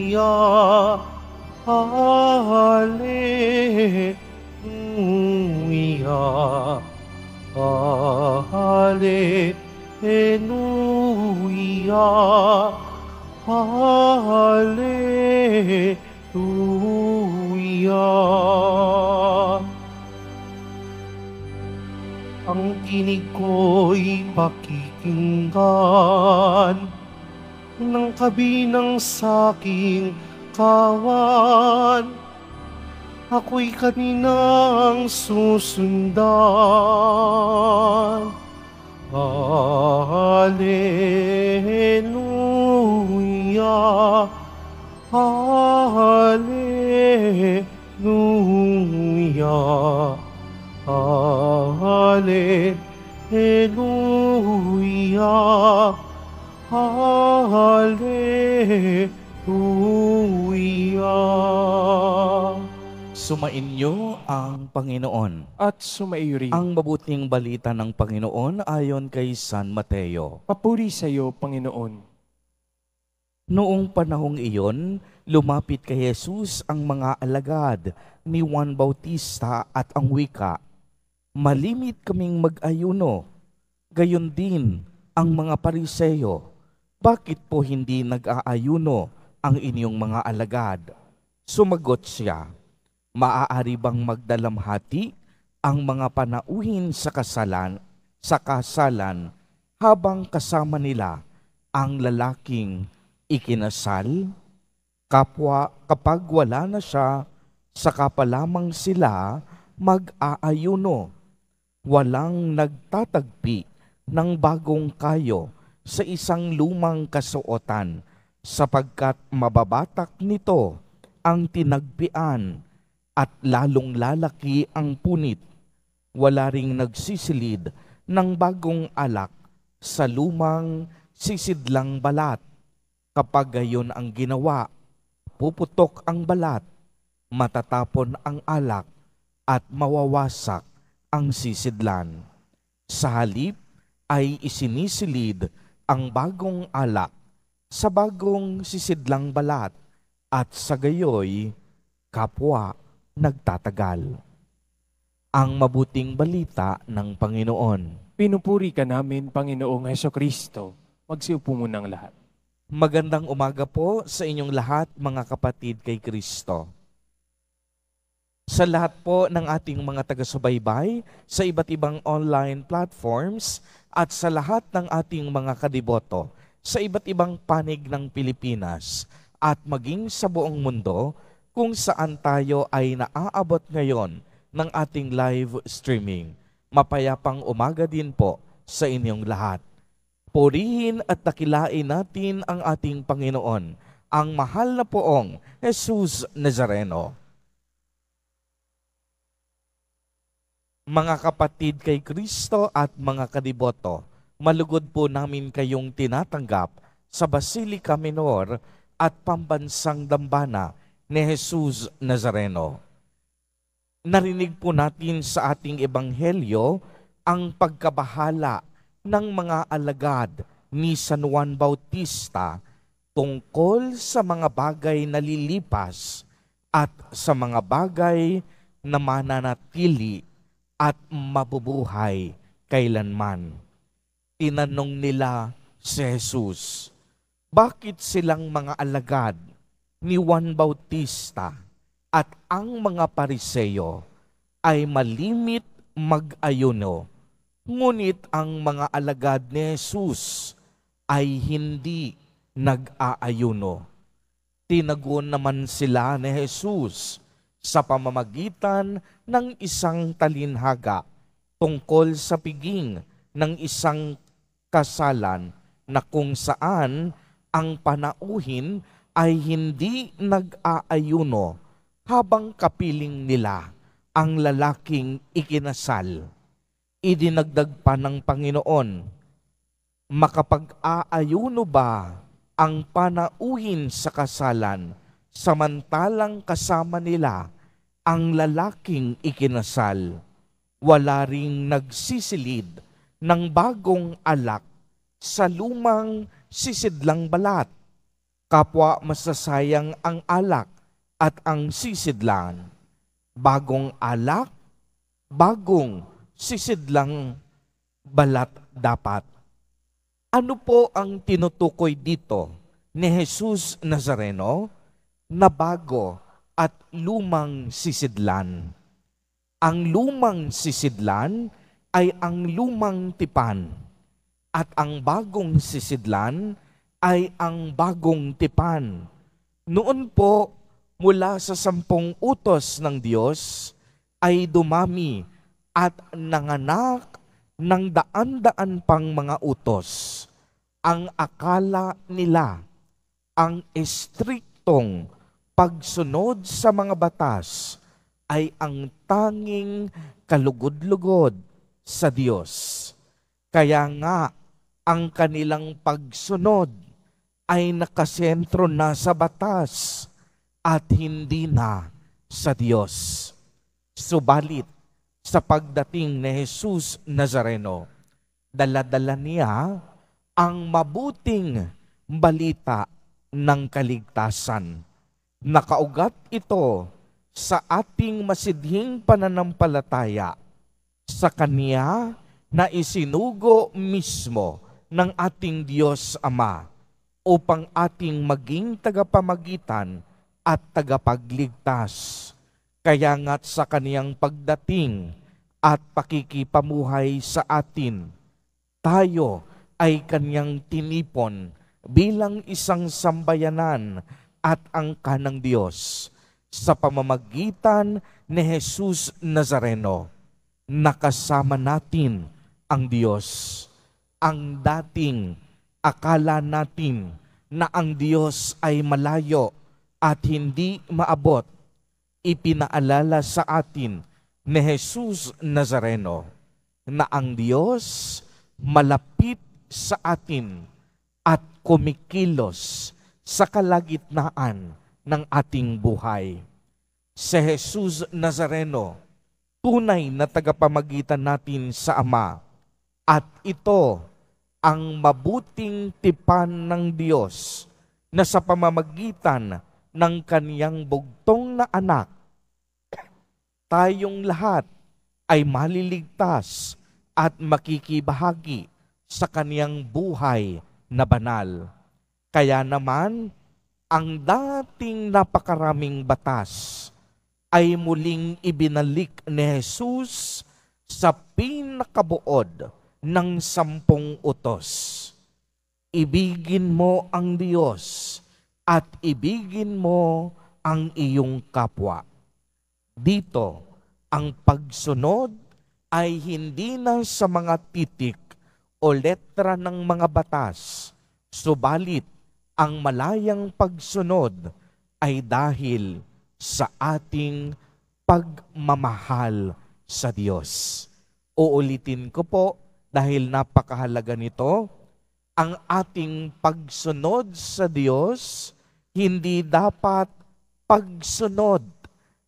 Hallelujah, Hallelujah, Hallelujah. Ang tinig ko'y pakikinggan ng kabinang saking kawan. Ako'y kaninang susundan. Hallelujah, Hallelujah, Hallelujah, Hallelujah. Sumainyo ang Panginoon. At sumaiyo rin. Ang mabuting balita ng Panginoon ayon kay San Mateo. Papuri sa iyo, Panginoon. Noong panahong iyon, lumapit kay Jesus ang mga alagad ni Juan Bautista at ang wika, "Malimit kaming mag-ayuno." Gayon din ang mga Pariseo. "Bakit po hindi nag-aayuno ang inyong mga alagad?" Sumagot siya, "Maaari bang magdalamhati ang mga panauhin sa kasalan habang kasama nila ang lalaking ikinasal? Kapag wala na siya, saka pa lamang sila mag-aayuno. Walang nagtatagpi ng bagong kayo sa isang lumang kasuotan, sapagkat mababatak nito ang tinagpian at lalong lalaki ang punit. Wala ring nagsisilid ng bagong alak sa lumang sisidlang balat. Kapag gayon ang ginawa, puputok ang balat, matatapon ang alak, at mawawasak ang sisidlan. Sa halip ay isinisilid ang bagong alak sa bagong sisidlang balat, at sa gayoy, kapwa nagtatagal. Ang mabuting balita ng Panginoon. Pinupuri ka namin, Panginoong Hesukristo. Magsiupo muna ang lahat. Magandang umaga po sa inyong lahat, mga kapatid kay Kristo. Sa lahat po ng ating mga taga-subaybay sa iba't ibang online platforms at sa lahat ng ating mga kadiboto sa iba't ibang panig ng Pilipinas at maging sa buong mundo kung saan tayo ay naaabot ngayon ng ating live streaming. Mapayapang umaga din po sa inyong lahat. Purihin at dakilain natin ang ating Panginoon, ang mahal na poong Jesus Nazareno. Mga kapatid kay Kristo at mga kadiboto, malugod po namin kayong tinatanggap sa Basilica Minor at Pambansang Dambana ni Jesus Nazareno. Narinig po natin sa ating ebanghelyo ang pagkabahala ng mga alagad ni San Juan Bautista tungkol sa mga bagay na lilipas at sa mga bagay na mananatili at mabubuhay kailanman. Tinanong nila si Jesus, bakit silang mga alagad ni Juan Bautista at ang mga Pariseo ay malimit mag-ayuno, ngunit ang mga alagad ni Jesus ay hindi nag-aayuno? Tinagon naman sila ni Jesus sa pamamagitan ng isang talinhaga tungkol sa piging ng isang kasalan na kung saan ang panauhin ay hindi nag-aayuno habang kapiling nila ang lalaking ikinasal. Idinagdag pa ng Panginoon, makapag-aayuno ba ang panauhin sa kasalan samantalang kasama nila ang lalaking ikinasal? Wala ring nagsisilid ng bagong alak sa lumang sisidlang balat. Kapwa masasayang ang alak at ang sisidlan. Bagong alak, bagong sisidlang balat dapat. Ano po ang tinutukoy dito ni Jesus Nazareno na bago at lumang sisidlan? Ang lumang sisidlan ay ang lumang tipan at ang bagong sisidlan ay ang bagong tipan. Noon po, mula sa 10 utos ng Diyos, ay dumami at nanganak ng daan-daan pang mga utos. Ang akala nila, ang estriktong pagsunod sa mga batas ay ang tanging kalugod-lugod sa Diyos. Kaya nga, ang kanilang pagsunod ay nakasentro na sa batas at hindi na sa Diyos. Subalit, sa pagdating ni Jesus Nazareno, dala-dala niya ang mabuting balita ng kaligtasan. Nakaugat ito sa ating masidhing pananampalataya sa Kanya na isinugo mismo ng ating Diyos Ama upang ating maging tagapamagitan at tagapagligtas. Kaya nga't sa Kaniyang pagdating at pakikipamuhay sa atin, tayo ay Kaniyang tinipon bilang isang sambayanan at angka ng Diyos sa pamamagitan ni Jesus Nazareno. Nakasama natin ang Diyos. Ang dating akala natin na ang Diyos ay malayo at hindi maabot, ipinaalala sa atin ni Jesus Nazareno na ang Diyos malapit sa atin at kumikilos sa kalagitnaan ng ating buhay. Si Jesus Nazareno, tunay na tagapamagitan natin sa Ama, at ito ang mabuting tipan ng Diyos na sa pamamagitan ng Kaniyang bugtong na anak, tayong lahat ay maliligtas at makikibahagi sa Kaniyang buhay na banal. Kaya naman, ang dating napakaraming batas ay muling ibinalik ni Jesus sa pinakabuod ng 10 utos. Ibigin mo ang Diyos at ibigin mo ang iyong kapwa. Dito, ang pagsunod ay hindi na sa mga titik o letra ng mga batas, subalit ang malayang pagsunod ay dahil sa ating pagmamahal sa Diyos. Uulitin ko po dahil napakahalaga nito, ang ating pagsunod sa Diyos hindi dapat pagsunod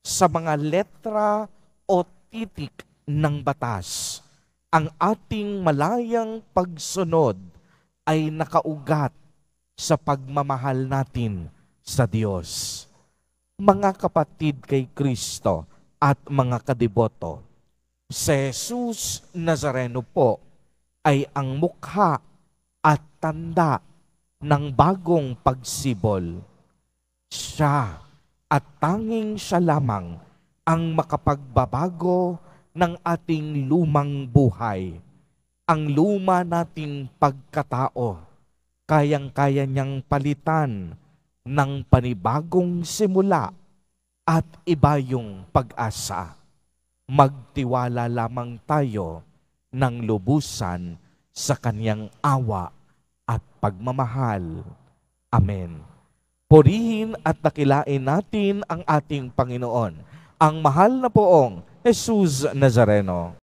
sa mga letra o titik ng batas. Ang ating malayang pagsunod ay nakaugat sa pagmamahal natin sa Diyos. Mga kapatid kay Kristo at mga kadiboto, si Jesus Nazareno po ay ang mukha at tanda ng bagong pagsibol. Siya at tanging siya lamang ang makapagbabago ng ating lumang buhay. Ang luma nating pagkatao, kayang-kaya niyang palitan ng panibagong simula at iba yung pag-asa. Magtiwala lamang tayo ng lubusan sa Kaniyang awa at pagmamahal. Amen. Purihin at dakilain natin ang ating Panginoon, ang mahal na poong Jesus Nazareno.